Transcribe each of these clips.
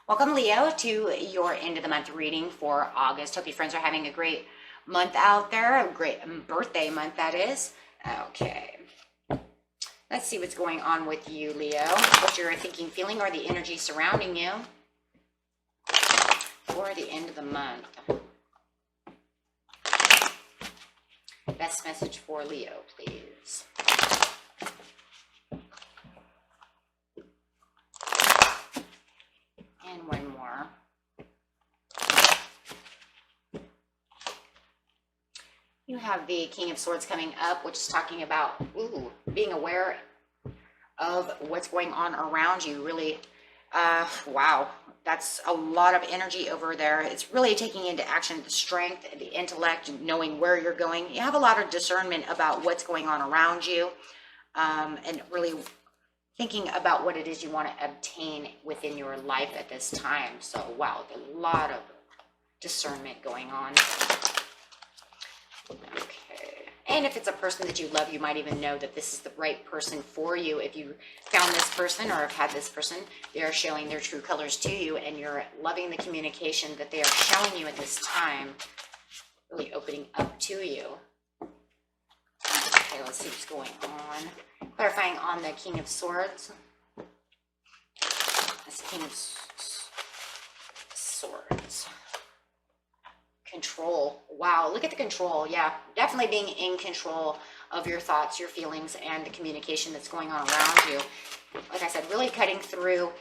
Welcome, Leo, to your end of the month reading for August. Hope you friends are having a great month out there, a great birthday month, that is. Okay. Let's see what's going on with you, Leo. What you're thinking, feeling, or the energy surrounding you for the end of the month. Best message for Leo, please. And one more. You have the King of Swords coming up, which is talking about being aware of what's going on around you. Really, wow, that's a lot of energy over there. It's really taking into action the strength, the intellect, knowing where you're going. You have a lot of discernment about what's going on around you, and really thinking about what it is you want to obtain within your life at this time. So, wow, a lot of discernment going on. Okay. And if it's a person that you love, you might even know that this is the right person for you. If you found this person or have had this person, they are showing their true colors to you, and you're loving the communication that they are showing you at this time, really opening up to you. Okay, let's see what's going on. Clarifying on the King of Swords. That's King of Swords. Control. Wow, look at the control. Yeah, definitely being in control of your thoughts, your feelings, and the communication that's going on around you. Like I said, really cutting through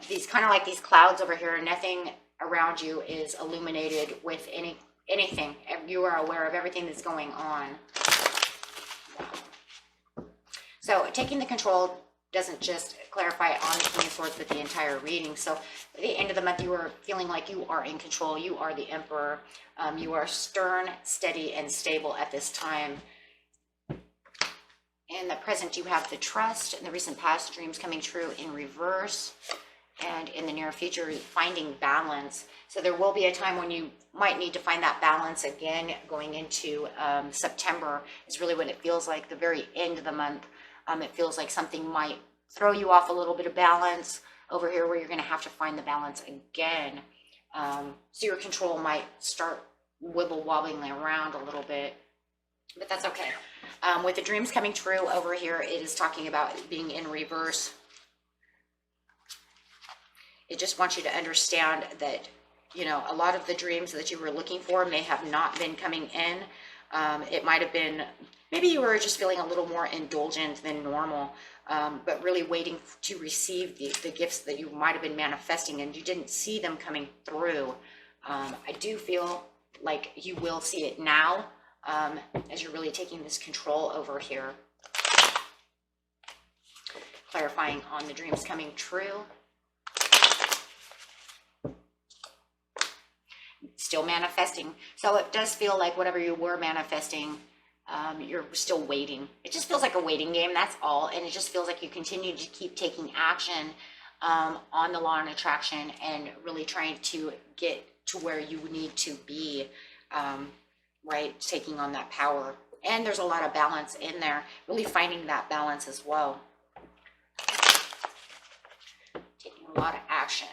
these kind of like these clouds over here. Nothing around you is illuminated with anything. You are aware of everything that's going on. So taking the control doesn't just clarify on the King of Swords, but the entire reading. So at the end of the month, you are feeling like you are in control. You are the Emperor. You are stern, steady, and stable at this time. In the present, you have the trust and the recent past dreams coming true in reverse. And in the near future, finding balance. So there will be a time when you might need to find that balance again. Going into September is really what it feels like, the very end of the month. It feels like something might throw you off a little bit of balance over here, where you're going to have to find the balance again. So your control might start wibble-wobbling around a little bit, but that's okay. With the dreams coming true over here, it is talking about being in reverse. It just wants you to understand that, you know, a lot of the dreams that you were looking for may have not been coming in. It might have been, maybe you were just feeling a little more indulgent than normal, but really waiting to receive the gifts that you might have been manifesting, and you didn't see them coming through. I do feel like you will see it now, as you're really taking this control over here. Clarifying on the dreams coming true. Still manifesting. So it does feel like whatever you were manifesting, you're still waiting. It just feels like a waiting game, that's all. And it just feels like you continue to keep taking action on the law and attraction, and really trying to get to where you need to be, right? Taking on that power. And there's a lot of balance in there, really finding that balance as well. Taking a lot of action.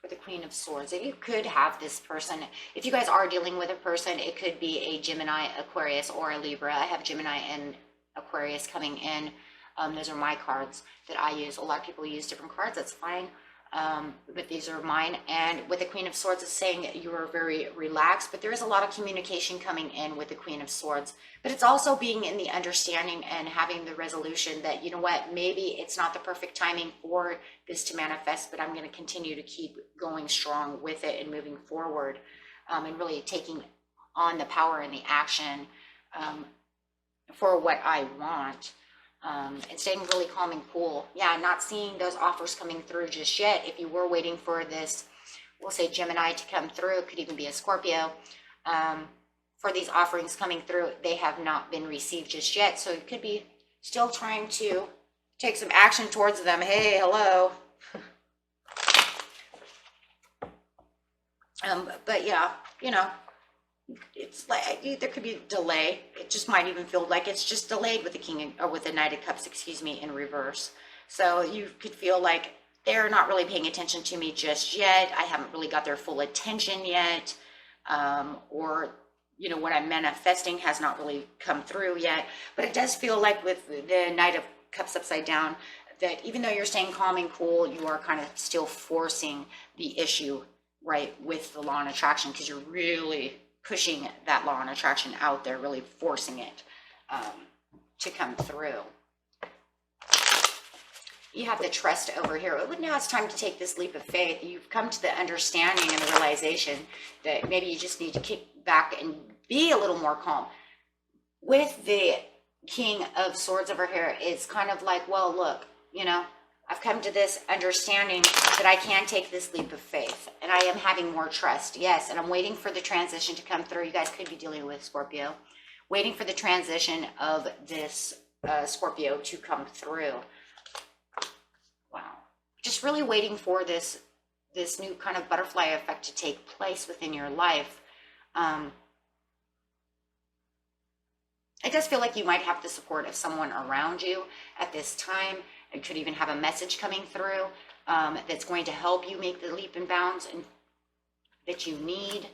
The Queen of Swords. And you could have this person, if you guys are dealing with a person, it could be a Gemini, Aquarius, or a Libra. I have Gemini and Aquarius coming in. Those are my cards that I use. A lot of people use different cards, that's fine, but these are mine. And with the Queen of Swords, it's saying you are very relaxed, but there is a lot of communication coming in with the Queen of Swords. But it's also being in the understanding and having the resolution that, you know what, maybe it's not the perfect timing for this to manifest, but I'm going to continue to keep going strong with it and moving forward, and really taking on the power and the action for what I want. And staying really calm and cool. Yeah, not seeing those offers coming through just yet. If you were waiting for this, we'll say Gemini to come through, it could even be a Scorpio. For these offerings coming through, they have not been received just yet. So it could be still trying to take some action towards them. Hey, hello. But yeah, you know, it's like there could be a delay. It just might even feel like it's just delayed with the King, or with the Knight of Cups, excuse me, in reverse. So you could feel like they're not really paying attention to me just yet. I haven't really got their full attention yet. Or, you know, what I'm manifesting has not really come through yet. But it does feel like with the Knight of Cups upside down, that even though you're staying calm and cool, you are kind of still forcing the issue, right, with the law and attraction, because you're really pushing that law and attraction out there, really forcing it to come through. You have the trust over here. Now it's time to take this leap of faith. You've come to the understanding and the realization that maybe you just need to kick back and be a little more calm. With the King of Swords over here, it's kind of like, well, look, you know, I've come to this understanding that I can take this leap of faith, and I am having more trust. Yes, and I'm waiting for the transition to come through. You guys could be dealing with Scorpio. Waiting for the transition of this Scorpio to come through. Wow. Just really waiting for this new kind of butterfly effect to take place within your life. It does feel like you might have the support of someone around you at this time. It could even have a message coming through that's going to help you make the leap and bounds and that you need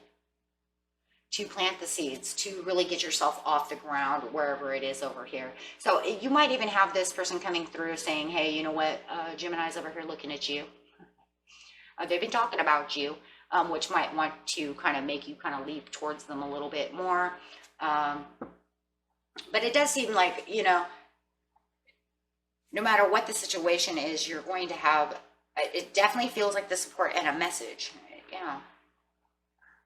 to plant the seeds, to really get yourself off the ground, wherever it is over here. So you might even have this person coming through saying, hey, you know what, Gemini's over here looking at you. They've been talking about you, which might want to kind of make you kind of leap towards them a little bit more. But it does seem like, you know, no matter what the situation is, you're going to have, it definitely feels like the support and a message. Yeah,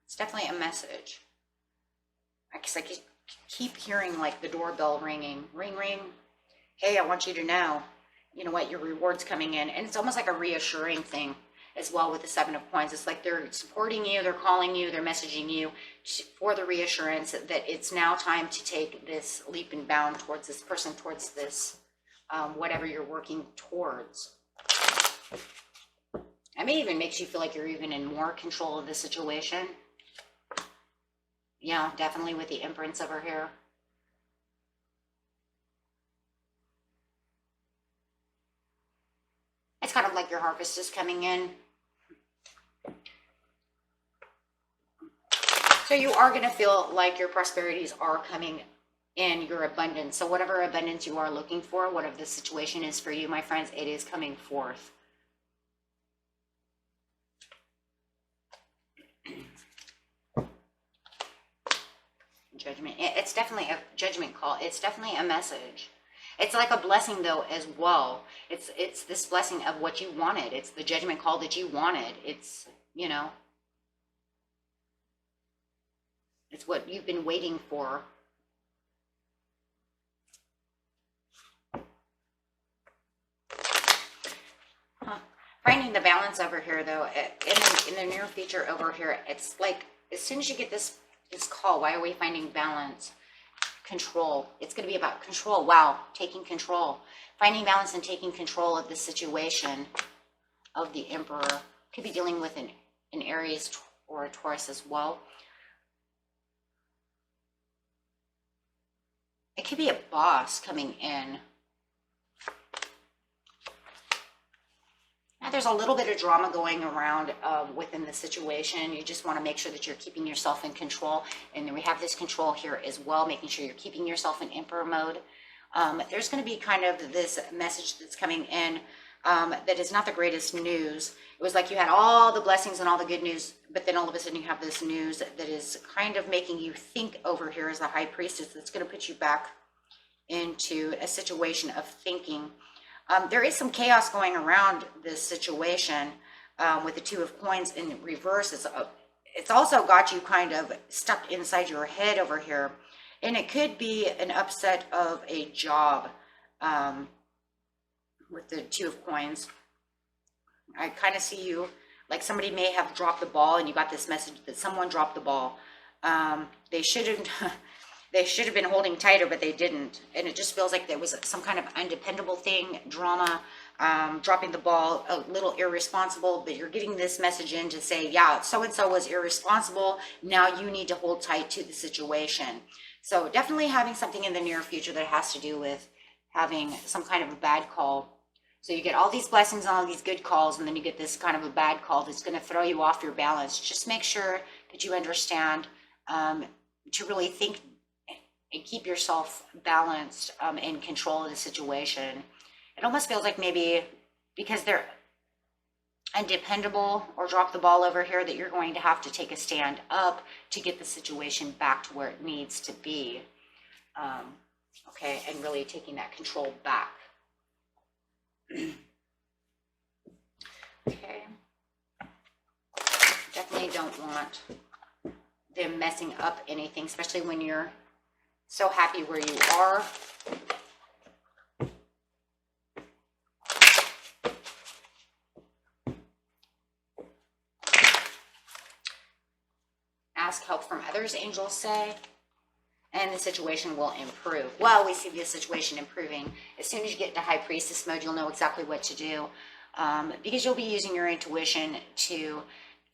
it's definitely a message. I guess I keep hearing like the doorbell ringing, ring, ring. Hey, I want you to know, you know what, your reward's coming in. And it's almost like a reassuring thing as well with the Seven of Coins. It's like they're supporting you, they're calling you, they're messaging you for the reassurance that it's now time to take this leap and bound towards this person, towards this whatever you're working towards. It may even makes you feel like you're even in more control of the situation. Yeah, definitely with the Empress over here. It's kind of like your harvest is coming in. So you are going to feel like your prosperities are coming in, your abundance. So whatever abundance you are looking for, whatever the situation is for you, my friends, it is coming forth. Judgment. It's definitely a judgment call. It's definitely a message. It's like a blessing though as well. It's this blessing of what you wanted. It's the judgment call that you wanted. It's, you know, it's what you've been waiting for. Finding the balance over here though, in the near future over here, it's like as soon as you get this call, why are we finding balance? Control. It's going to be about control. Wow, taking control. Finding balance and taking control of the situation of the Emperor. Could be dealing with an Aries or a Taurus as well. It could be a boss coming in. Now there's a little bit of drama going around within the situation. You just want to make sure that you're keeping yourself in control. And then we have this control here as well, making sure you're keeping yourself in Emperor mode. There's going to be kind of this message that's coming in that is not the greatest news. It was like you had all the blessings and all the good news, but then all of a sudden you have this news that is kind of making you think over here as the High Priestess. That's going to put you back into a situation of thinking. There is some chaos going around this situation with the Two of Coins in reverse. It's also got you kind of stuck inside your head over here. And it could be an upset of a job with the Two of Coins. I kind of see you like somebody may have dropped the ball and you got this message that someone dropped the ball. They should have been holding tighter, but they didn't. And it just feels like there was some kind of undependable thing, drama. dropping the ball, a little irresponsible, but you're getting this message in to say, yeah, so-and-so was irresponsible. Now you need to hold tight to the situation. So definitely having something in the near future that has to do with having some kind of a bad call. So you get all these blessings and all these good calls, and then you get this kind of a bad call that's going to throw you off your balance. Just make sure that you understand to really think and keep yourself balanced in control of the situation. It almost feels like maybe because they're undependable or drop the ball over here, that you're going to have to take a stand up to get the situation back to where it needs to be. Okay, and really taking that control back. Okay. Definitely don't want them messing up anything, especially when you're so happy where you are. Ask help from others, angels say, and the situation will improve. Well, we see the situation improving. As soon as you get into High Priestess mode, you'll know exactly what to do, because you'll be using your intuition to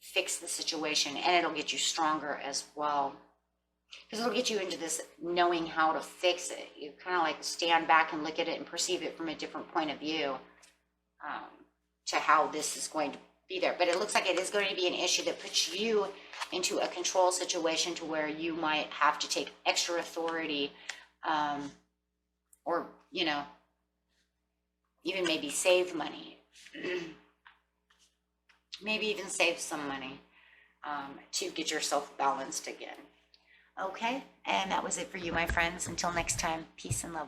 fix the situation, and it'll get you stronger as well, because it'll get you into this knowing how to fix it. You kind of like stand back and look at it and perceive it from a different point of view, to how this is going to be there. But it looks like it is going to be an issue that puts you into a control situation to where you might have to take extra authority, or, you know, even maybe save money, maybe even save some money, to get yourself balanced again. Okay, and that was it for you, my friends. Until next time, peace and love.